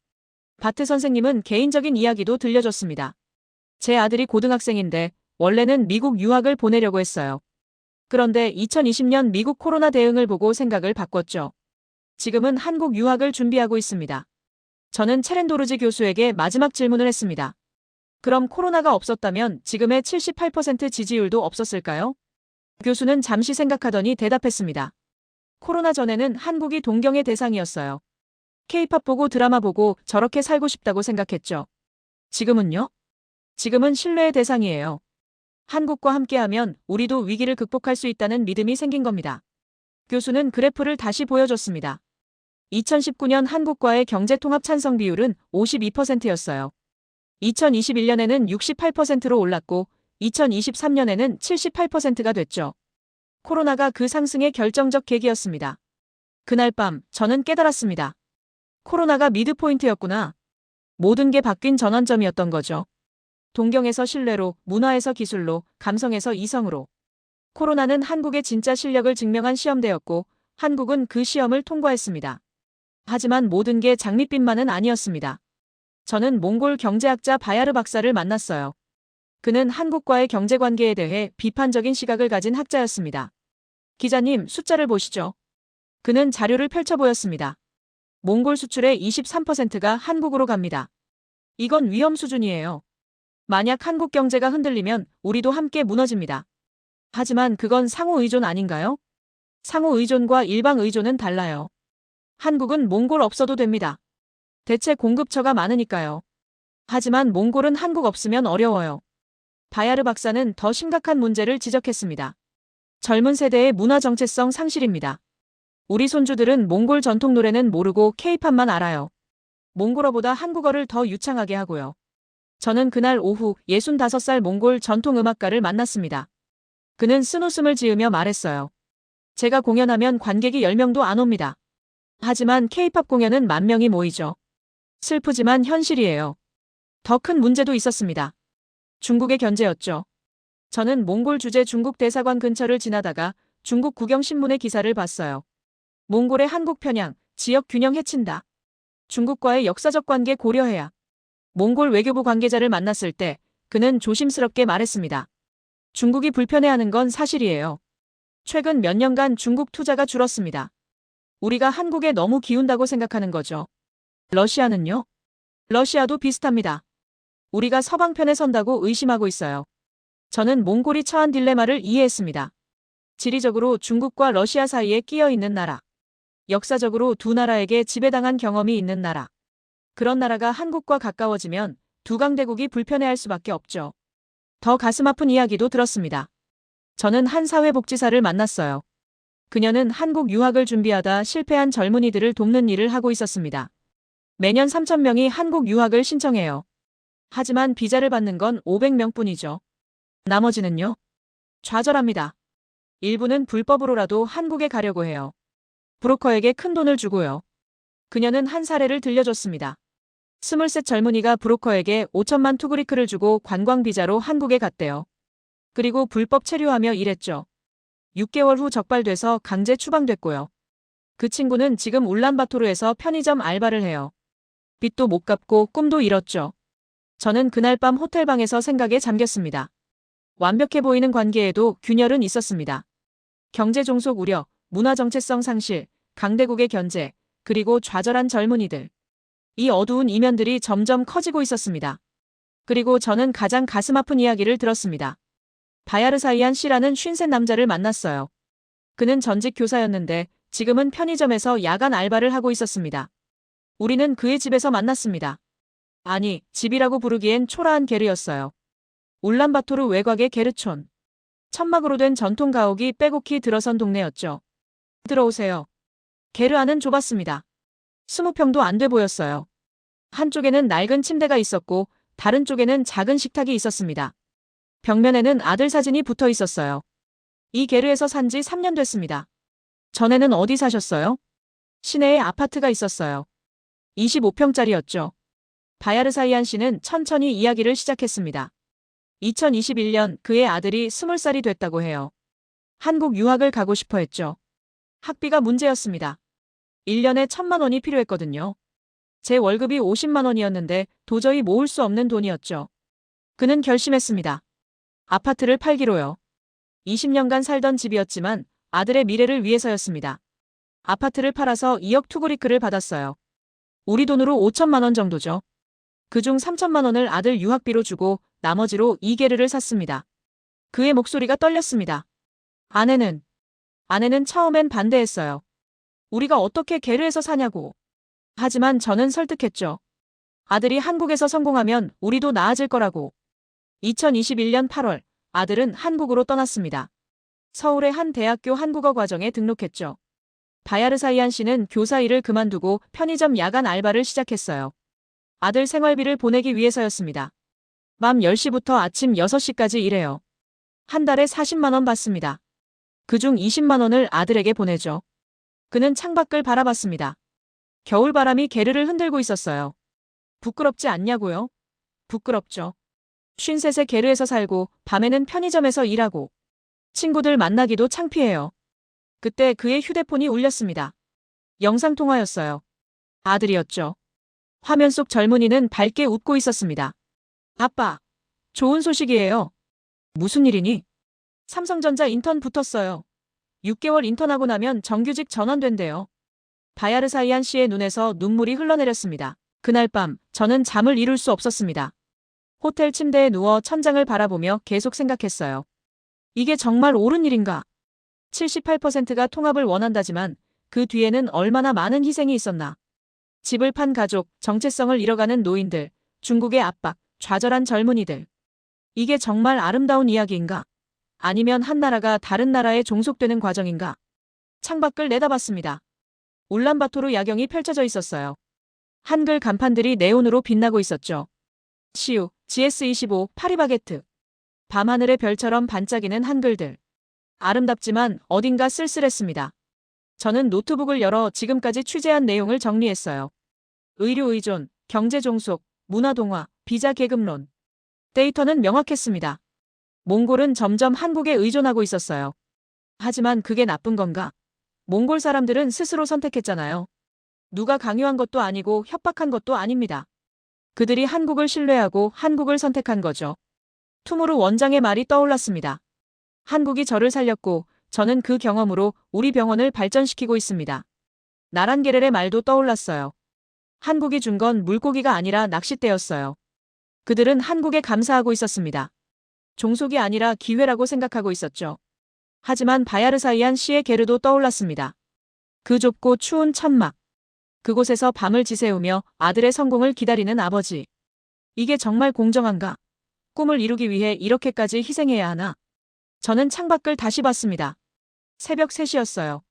바트 선생님은 개인적인 이야기도 들려줬습니다. 제 아들이 고등학생인데 원래는 미국 유학을 보내려고 했어요. 그런데 2020년 미국 코로나 대응을 보고 생각을 바꿨죠. 지금은 한국 유학을 준비하고 있습니다. 저는 체렌도르지 교수에게 마지막 질문을 했습니다. 그럼 코로나가 없었다면 지금의 78% 지지율도 없었을까요? 교수는 잠시 생각하더니 대답했습니다. 코로나 전에는 한국이 동경의 대상이었어요. K-팝 보고 드라마 보고 저렇게 살고 싶다고 생각했죠. 지금은요? 지금은 신뢰의 대상이에요. 한국과 함께하면 우리도 위기를 극복할 수 있다는 믿음이 생긴 겁니다. 교수는 그래프를 다시 보여줬습니다. 2019년 한국과의 경제통합 찬성 비율은 52%였어요. 2021년에는 68%로 올랐고 2023년에는 78%가 됐죠. 코로나가 그 상승의 결정적 계기였습니다. 그날 밤 저는 깨달았습니다. 코로나가 미드포인트였구나. 모든 게 바뀐 전환점이었던 거죠. 동경에서 신뢰로, 문화에서 기술로, 감성에서 이성으로. 코로나는 한국의 진짜 실력을 증명한 시험대였고 한국은 그 시험을 통과했습니다. 하지만 모든 게 장밋빛만은 아니었습니다. 저는 몽골 경제학자 바야르 박사를 만났어요. 그는 한국과의 경제관계에 대해 비판적인 시각을 가진 학자였습니다. 기자님, 숫자를 보시죠. 그는 자료를 펼쳐 보였습니다. 몽골 수출의 23%가 한국으로 갑니다. 이건 위험 수준이에요. 만약 한국 경제가 흔들리면 우리도 함께 무너집니다. 하지만 그건 상호 의존 아닌가요? 상호 의존과 일방 의존은 달라요. 한국은 몽골 없어도 됩니다. 대체 공급처가 많으니까요. 하지만 몽골은 한국 없으면 어려워요. 바야르 박사는 더 심각한 문제를 지적했습니다. 젊은 세대의 문화 정체성 상실입니다. 우리 손주들은 몽골 전통 노래는 모르고 K-팝만 알아요. 몽골어보다 한국어를 더 유창하게 하고요. 저는 그날 오후 65살 몽골 전통 음악가를 만났습니다. 그는 쓴웃음을 지으며 말했어요. 제가 공연하면 관객이 10명도 안 옵니다. 하지만 K-팝 공연은 10,000명이 모이죠. 슬프지만 현실이에요. 더 큰 문제도 있었습니다. 중국의 견제였죠. 저는 몽골 주재 중국 대사관 근처를 지나다가 중국 국영신문의 기사를 봤어요. 몽골의 한국 편향, 지역 균형 해친다. 중국과의 역사적 관계 고려해야. 몽골 외교부 관계자를 만났을 때 그는 조심스럽게 말했습니다. 중국이 불편해하는 건 사실이에요. 최근 몇 년간 중국 투자가 줄었습니다. 우리가 한국에 너무 기운다고 생각하는 거죠. 러시아는요? 러시아도 비슷합니다. 우리가 서방편에 선다고 의심하고 있어요. 저는 몽골이 처한 딜레마를 이해했습니다. 지리적으로 중국과 러시아 사이에 끼어 있는 나라. 역사적으로 두 나라에게 지배당한 경험이 있는 나라. 그런 나라가 한국과 가까워지면 두 강대국이 불편해할 수밖에 없죠. 더 가슴 아픈 이야기도 들었습니다. 저는 한 사회복지사를 만났어요. 그녀는 한국 유학을 준비하다 실패한 젊은이들을 돕는 일을 하고 있었습니다. 매년 3,000명이 한국 유학을 신청해요. 하지만 비자를 받는 건 500명뿐이죠. 나머지는요? 좌절합니다. 일부는 불법으로라도 한국에 가려고 해요. 브로커에게 큰 돈을 주고요. 그녀는 한 사례를 들려줬습니다. 23 젊은이가 브로커에게 5천만 투그리크를 주고 관광비자로 한국에 갔대요. 그리고 불법 체류하며 일했죠. 6개월 후 적발돼서 강제 추방됐고요. 그 친구는 지금 울란바토르에서 편의점 알바를 해요. 빚도 못 갚고 꿈도 잃었죠. 저는 그날 밤 호텔방에서 생각에 잠겼습니다. 완벽해 보이는 관계에도 균열은 있었습니다. 경제 종속 우려, 문화 정체성 상실, 강대국의 견제, 그리고 좌절한 젊은이들. 이 어두운 이면들이 점점 커지고 있었습니다. 그리고 저는 가장 가슴 아픈 이야기를 들었습니다. 바야르사이안 씨라는 53 남자를 만났어요. 그는 전직 교사였는데 지금은 편의점에서 야간 알바를 하고 있었습니다. 우리는 그의 집에서 만났습니다. 아니, 집이라고 부르기엔 초라한 게르였어요. 울란바토르 외곽의 게르촌. 천막으로 된 전통 가옥이 빼곡히 들어선 동네였죠. 들어오세요. 게르 안은 좁았습니다. 20평도 안 돼 보였어요. 한쪽에는 낡은 침대가 있었고 다른 쪽에는 작은 식탁이 있었습니다. 벽면에는 아들 사진이 붙어 있었어요. 이 게르에서 산 지 3년 됐습니다. 전에는 어디 사셨어요? 시내에 아파트가 있었어요. 25평짜리였죠. 바야르사이안 씨는 천천히 이야기를 시작했습니다. 2021년 그의 아들이 20살이 됐다고 해요. 한국 유학을 가고 싶어 했죠. 학비가 문제였습니다. 1년에 1,000만 원이 필요했거든요. 제 월급이 50만 원이었는데 도저히 모을 수 없는 돈이었죠. 그는 결심했습니다. 아파트를 팔기로요. 20년간 살던 집이었지만 아들의 미래를 위해서였습니다. 아파트를 팔아서 2억 투구리크를 받았어요. 우리 돈으로 5천만 원 정도죠. 그중 3천만 원을 아들 유학비로 주고 나머지로 이 게르를 샀습니다. 그의 목소리가 떨렸습니다. 아내는 처음엔 반대했어요. 우리가 어떻게 게르에서 사냐고. 하지만 저는 설득했죠. 아들이 한국에서 성공하면 우리도 나아질 거라고. 2021년 8월 아들은 한국으로 떠났습니다. 서울의 한 대학교 한국어 과정에 등록했죠. 바야르사이안 씨는 교사 일을 그만두고 편의점 야간 알바를 시작했어요. 아들 생활비를 보내기 위해서였습니다. 밤 10시부터 아침 6시까지 일해요. 한 달에 40만 원 받습니다. 그중 20만 원을 아들에게 보내죠. 그는 창밖을 바라봤습니다. 겨울바람이 게르를 흔들고 있었어요. 부끄럽지 않냐고요? 부끄럽죠. 53세 게르에서 살고 밤에는 편의점에서 일하고 친구들 만나기도 창피해요. 그때 그의 휴대폰이 울렸습니다. 영상통화였어요. 아들이었죠. 화면 속 젊은이는 밝게 웃고 있었습니다. 아빠, 좋은 소식이에요. 무슨 일이니? 삼성전자 인턴 붙었어요. 6개월 인턴하고 나면 정규직 전환된대요. 바야르사이안 씨의 눈에서 눈물이 흘러내렸습니다. 그날 밤 저는 잠을 이룰 수 없었습니다. 호텔 침대에 누워 천장을 바라보며 계속 생각했어요. 이게 정말 옳은 일인가? 78%가 통합을 원한다지만 그 뒤에는 얼마나 많은 희생이 있었나? 집을 판 가족, 정체성을 잃어가는 노인들, 중국의 압박, 좌절한 젊은이들. 이게 정말 아름다운 이야기인가? 아니면 한 나라가 다른 나라에 종속되는 과정인가? 창밖을 내다봤습니다. 울란바토르 야경이 펼쳐져 있었어요. 한글 간판들이 네온으로 빛나고 있었죠. 시우, GS25, 파리바게트. 밤하늘의 별처럼 반짝이는 한글들. 아름답지만 어딘가 쓸쓸했습니다. 저는 노트북을 열어 지금까지 취재한 내용을 정리했어요. 의료 의존, 경제 종속, 문화 동화, 비자 계급론. 데이터는 명확했습니다. 몽골은 점점 한국에 의존하고 있었어요. 하지만 그게 나쁜 건가? 몽골 사람들은 스스로 선택했잖아요. 누가 강요한 것도 아니고 협박한 것도 아닙니다. 그들이 한국을 신뢰하고 한국을 선택한 거죠. 투모르 원장의 말이 떠올랐습니다. 한국이 저를 살렸고 저는 그 경험으로 우리 병원을 발전시키고 있습니다. 나란게렐의 말도 떠올랐어요. 한국이 준 건 물고기가 아니라 낚싯대였어요. 그들은 한국에 감사하고 있었습니다. 종속이 아니라 기회라고 생각하고 있었죠. 하지만 바야르사이안 씨의 게르도 떠올랐습니다. 그 좁고 추운 천막. 그곳에서 밤을 지새우며 아들의 성공을 기다리는 아버지. 이게 정말 공정한가? 꿈을 이루기 위해 이렇게까지 희생해야 하나? 저는 창밖을 다시 봤습니다. 새벽 3시였어요.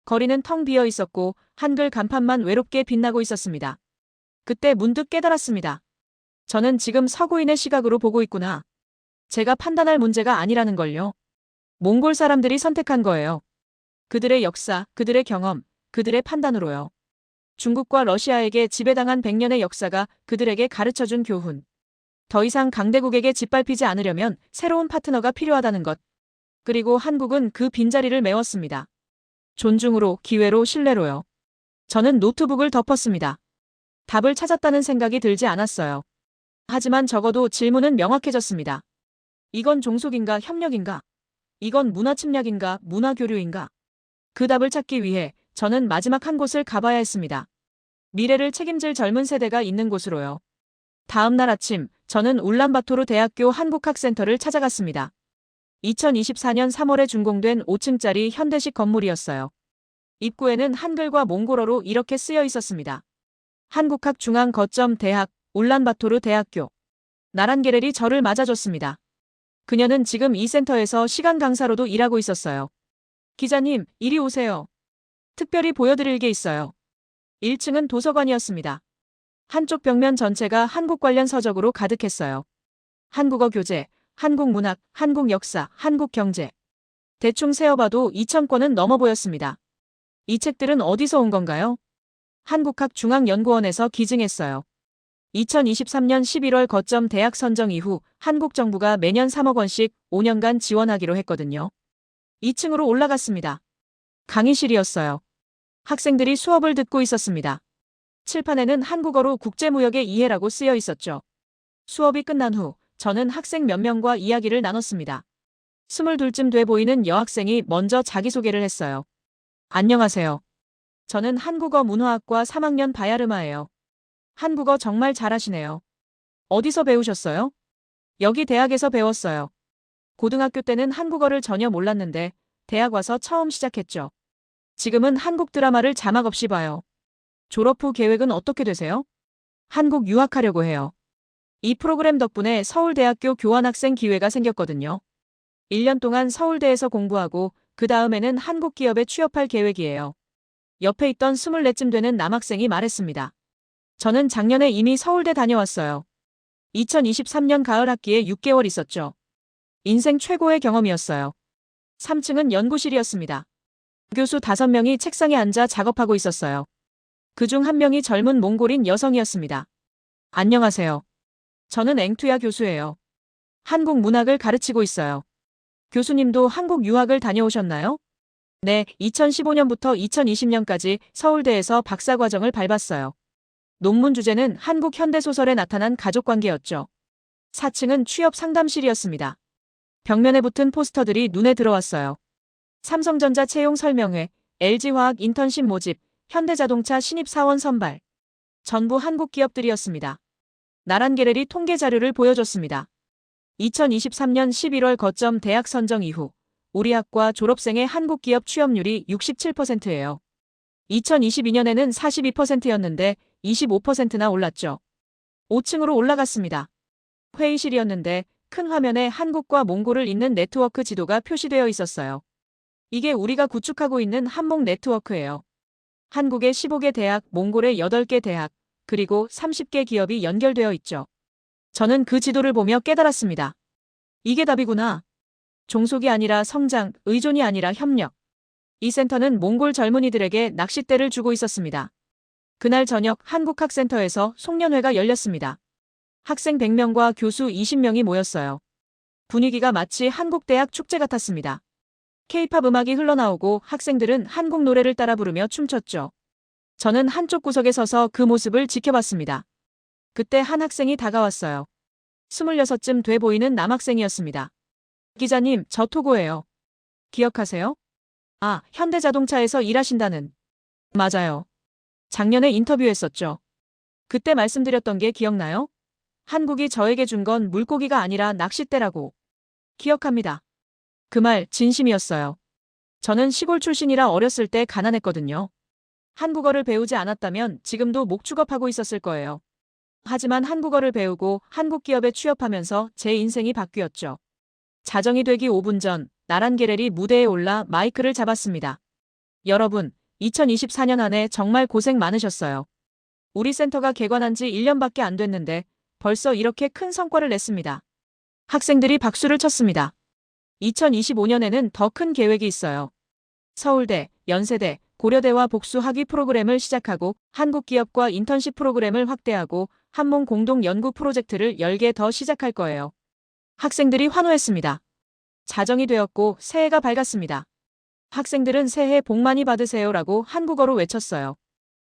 거리는 텅 비어 있었고 한글 간판만 외롭게 빛나고 있었습니다. 그때 문득 깨달았습니다. 저는 지금 서구인의 시각으로 보고 있구나. 제가 판단할 문제가 아니라는 걸요. 몽골 사람들이 선택한 거예요. 그들의 역사, 그들의 경험, 그들의 판단으로요. 중국과 러시아에게 지배당한 100년의 역사가 그들에게 가르쳐준 교훈. 더 이상 강대국에게 짓밟히지 않으려면 새로운 파트너가 필요하다는 것. 그리고 한국은 그 빈자리를 메웠습니다. 존중으로, 기회로, 신뢰로요. 저는 노트북을 덮었습니다. 답을 찾았다는 생각이 들지 않았어요. 하지만 적어도 질문은 명확해졌습니다. 이건 종속인가 협력인가? 이건 문화 침략인가 문화 교류인가? 그 답을 찾기 위해 저는 마지막 한 곳을 가봐야 했습니다. 미래를 책임질 젊은 세대가 있는 곳으로요. 다음 날 아침 저는 울란바토르 대학교 한국학센터를 찾아갔습니다. 2024년 3월에 준공된 5층짜리 현대식 건물이었어요. 입구에는 한글과 몽골어로 이렇게 쓰여 있었습니다. 한국학중앙거점대학 울란바토르 대학교. 나란게렐이 저를 맞아줬습니다. 그녀는 지금 이 센터에서 시간 강사로도 일하고 있었어요. 기자님, 이리 오세요. 특별히 보여드릴 게 있어요. 1층은 도서관이었습니다. 한쪽 벽면 전체가 한국 관련 서적으로 가득했어요. 한국어 교재, 한국 문학, 한국 역사, 한국 경제. 대충 세어봐도 2,000권은 넘어 보였습니다. 이 책들은 어디서 온 건가요? 한국학중앙연구원에서 기증했어요. 2023년 11월 거점 대학 선정 이후 한국 정부가 매년 3억 원씩 5년간 지원하기로 했거든요. 2층으로 올라갔습니다. 강의실이었어요. 학생들이 수업을 듣고 있었습니다. 칠판에는 한국어로 국제무역의 이해라고 쓰여 있었죠. 수업이 끝난 후 저는 학생 몇 명과 이야기를 나눴습니다. 22쯤 돼 보이는 여학생이 먼저 자기소개를 했어요. 안녕하세요. 저는 한국어 문화학과 3학년 바야르마예요. 한국어 정말 잘하시네요. 어디서 배우셨어요? 여기 대학에서 배웠어요. 고등학교 때는 한국어를 전혀 몰랐는데 대학 와서 처음 시작했죠. 지금은 한국 드라마를 자막 없이 봐요. 졸업 후 계획은 어떻게 되세요? 한국 유학하려고 해요. 이 프로그램 덕분에 서울대학교 교환학생 기회가 생겼거든요. 1년 동안 서울대에서 공부하고 그 다음에는 한국 기업에 취업할 계획이에요. 옆에 있던 24쯤 되는 남학생이 말했습니다. 저는 작년에 이미 서울대 다녀왔어요. 2023년 가을 학기에 6개월 있었죠. 인생 최고의 경험이었어요. 3층은 연구실이었습니다. 교수 5명이 책상에 앉아 작업하고 있었어요. 그중 한 명이 젊은 몽골인 여성이었습니다. 안녕하세요. 저는 앵투야 교수예요. 한국 문학을 가르치고 있어요. 교수님도 한국 유학을 다녀오셨나요? 네, 2015년부터 2020년까지 서울대에서 박사과정을 밟았어요. 논문 주제는 한국 현대소설에 나타난 가족관계였죠. 4층은 취업 상담실이었습니다. 벽면에 붙은 포스터들이 눈에 들어왔어요. 삼성전자 채용 설명회, LG화학 인턴십 모집, 현대자동차 신입사원 선발. 전부 한국 기업들이었습니다. 나란게렐이 통계 자료를 보여줬습니다. 2023년 11월 거점 대학 선정 이후 우리 학과 졸업생의 한국 기업 취업률이 67%예요. 2022년에는 42%였는데 25%나 올랐죠. 5층으로 올라갔습니다. 회의실이었는데 큰 화면에 한국과 몽골을 잇는 네트워크 지도가 표시되어 있었어요. 이게 우리가 구축하고 있는 한몽 네트워크예요. 한국의 15개 대학, 몽골의 8개 대학, 그리고 30개 기업이 연결되어 있죠. 저는 그 지도를 보며 깨달았습니다. 이게 답이구나. 종속이 아니라 성장, 의존이 아니라 협력. 이 센터는 몽골 젊은이들에게 낚싯대를 주고 있었습니다. 그날 저녁 한국학센터에서 송년회가 열렸습니다. 학생 100명과 교수 20명이 모였어요. 분위기가 마치 한국대학 축제 같았습니다. K-팝 음악이 흘러나오고 학생들은 한국 노래를 따라 부르며 춤췄죠. 저는 한쪽 구석에 서서 그 모습을 지켜봤습니다. 그때 한 학생이 다가왔어요. 26쯤 돼 보이는 남학생이었습니다. 기자님, 저 토고예요. 기억하세요? 아, 현대자동차에서 일하신다는. 맞아요. 작년에 인터뷰했었죠. 그때 말씀드렸던 게 기억나요? 한국이 저에게 준 건 물고기가 아니라 낚싯대라고. 기억합니다. 그 말 진심이었어요. 저는 시골 출신이라 어렸을 때 가난했거든요. 한국어를 배우지 않았다면 지금도 목축업하고 있었을 거예요. 하지만 한국어를 배우고 한국 기업에 취업하면서 제 인생이 바뀌었죠. 자정이 되기 5분 전 나란게렐이 무대에 올라 마이크를 잡았습니다. 여러분, 2024년 한 해 정말 고생 많으셨어요. 우리 센터가 개관한 지 1년밖에 안 됐는데 벌써 이렇게 큰 성과를 냈습니다. 학생들이 박수를 쳤습니다. 2025년에는 더 큰 계획이 있어요. 서울대, 연세대, 고려대와 복수 학위 프로그램을 시작하고 한국 기업과 인턴십 프로그램을 확대하고 한몽 공동 연구 프로젝트를 10개 더 시작할 거예요. 학생들이 환호했습니다. 자정이 되었고 새해가 밝았습니다. 학생들은 새해 복 많이 받으세요라고 한국어로 외쳤어요.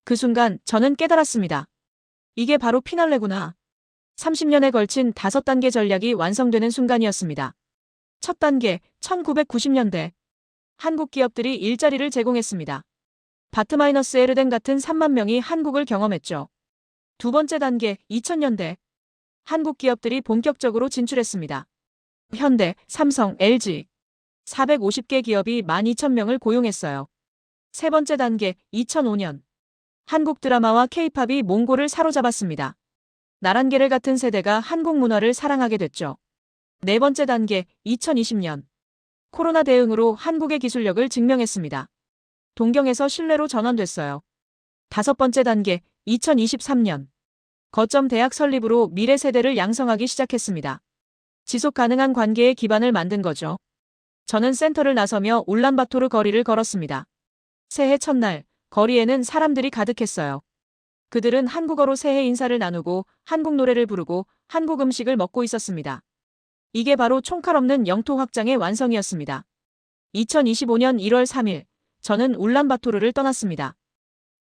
그 순간 저는 깨달았습니다. 이게 바로 피날레구나. 30년에 걸친 5단계 전략이 완성되는 순간이었습니다. 첫 단계, 1990년대. 한국 기업들이 일자리를 제공했습니다. 바트-에르덴 같은 3만 명이 한국을 경험했죠. 두 번째 단계, 2000년대. 한국 기업들이 본격적으로 진출했습니다. 현대, 삼성, LG. 450개 기업이 12,000명을 고용했어요. 세 번째 단계, 2005년. 한국 드라마와 K-팝이 몽골을 사로잡았습니다. 나란개를 같은 세대가 한국 문화를 사랑하게 됐죠. 네 번째 단계, 2020년. 코로나 대응으로 한국의 기술력을 증명했습니다. 동경에서 실내로 전환됐어요. 다섯 번째 단계, 2023년. 거점 대학 설립으로 미래 세대를 양성하기 시작했습니다. 지속 가능한 관계의 기반을 만든 거죠. 저는 센터를 나서며 울란바토르 거리를 걸었습니다. 새해 첫날, 거리에는 사람들이 가득했어요. 그들은 한국어로 새해 인사를 나누고 한국 노래를 부르고 한국 음식을 먹고 있었습니다. 이게 바로 총칼 없는 영토 확장의 완성이었습니다. 2025년 1월 3일, 저는 울란바토르를 떠났습니다.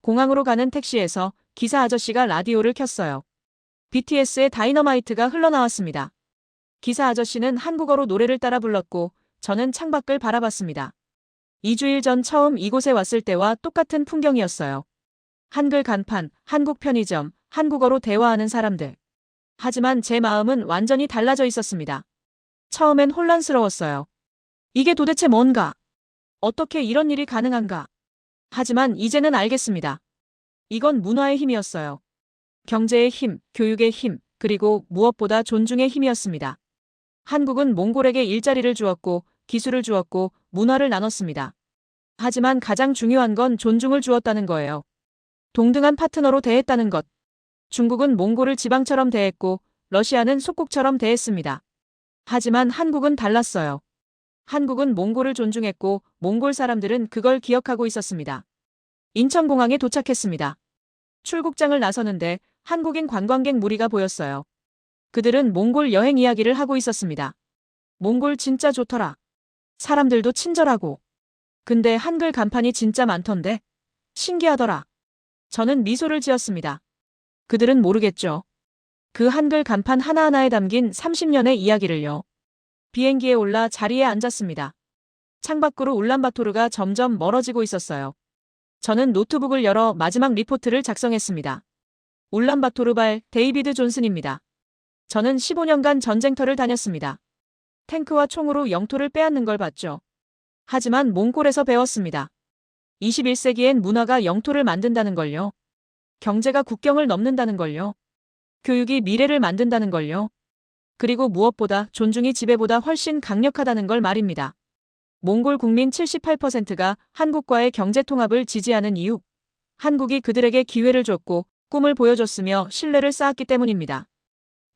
공항으로 가는 택시에서 기사 아저씨가 라디오를 켰어요. BTS의 다이너마이트가 흘러나왔습니다. 기사 아저씨는 한국어로 노래를 따라 불렀고 저는 창밖을 바라봤습니다. 2주일 전 처음 이곳에 왔을 때와 똑같은 풍경이었어요. 한글 간판, 한국 편의점, 한국어로 대화하는 사람들. 하지만 제 마음은 완전히 달라져 있었습니다. 처음엔 혼란스러웠어요. 이게 도대체 뭔가? 어떻게 이런 일이 가능한가? 하지만 이제는 알겠습니다. 이건 문화의 힘이었어요. 경제의 힘, 교육의 힘, 그리고 무엇보다 존중의 힘이었습니다. 한국은 몽골에게 일자리를 주었고 기술을 주었고 문화를 나눴습니다. 하지만 가장 중요한 건 존중을 주었다는 거예요. 동등한 파트너로 대했다는 것. 중국은 몽골을 지방처럼 대했고 러시아는 속국처럼 대했습니다. 하지만 한국은 달랐어요. 한국은 몽골을 존중했고 몽골 사람들은 그걸 기억하고 있었습니다. 인천공항에 도착했습니다. 출국장을 나서는데 한국인 관광객 무리가 보였어요. 그들은 몽골 여행 이야기를 하고 있었습니다. 몽골 진짜 좋더라. 사람들도 친절하고. 근데 한글 간판이 진짜 많던데? 신기하더라. 저는 미소를 지었습니다. 그들은 모르겠죠. 그 한글 간판 하나하나에 담긴 30년의 이야기를요. 비행기에 올라 자리에 앉았습니다. 창밖으로 울란바토르가 점점 멀어지고 있었어요. 저는 노트북을 열어 마지막 리포트를 작성했습니다. 울란바토르발 데이비드 존슨입니다. 저는 15년간 전쟁터를 다녔습니다. 탱크와 총으로 영토를 빼앗는 걸 봤죠. 하지만 몽골에서 배웠습니다. 21세기엔 문화가 영토를 만든다는 걸요. 경제가 국경을 넘는다는 걸요. 교육이 미래를 만든다는 걸요. 그리고 무엇보다 존중이 지배보다 훨씬 강력하다는 걸 말입니다. 몽골 국민 78%가 한국과의 경제통합을 지지하는 이유. 한국이 그들에게 기회를 줬고 꿈을 보여줬으며 신뢰를 쌓았기 때문입니다.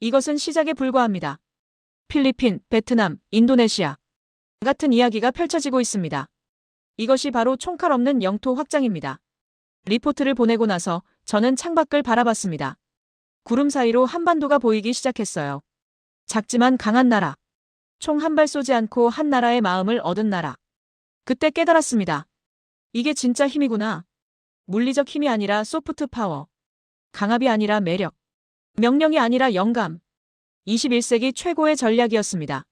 이것은 시작에 불과합니다. 필리핀, 베트남, 인도네시아 같은 이야기가 펼쳐지고 있습니다. 이것이 바로 총칼 없는 영토 확장입니다. 리포트를 보내고 나서 저는 창밖을 바라봤습니다. 구름 사이로 한반도가 보이기 시작했어요. 작지만 강한 나라. 총 한 발 쏘지 않고 한 나라의 마음을 얻은 나라. 그때 깨달았습니다. 이게 진짜 힘이구나. 물리적 힘이 아니라 소프트 파워. 강압이 아니라 매력. 명령이 아니라 영감. 21세기 최고의 전략이었습니다.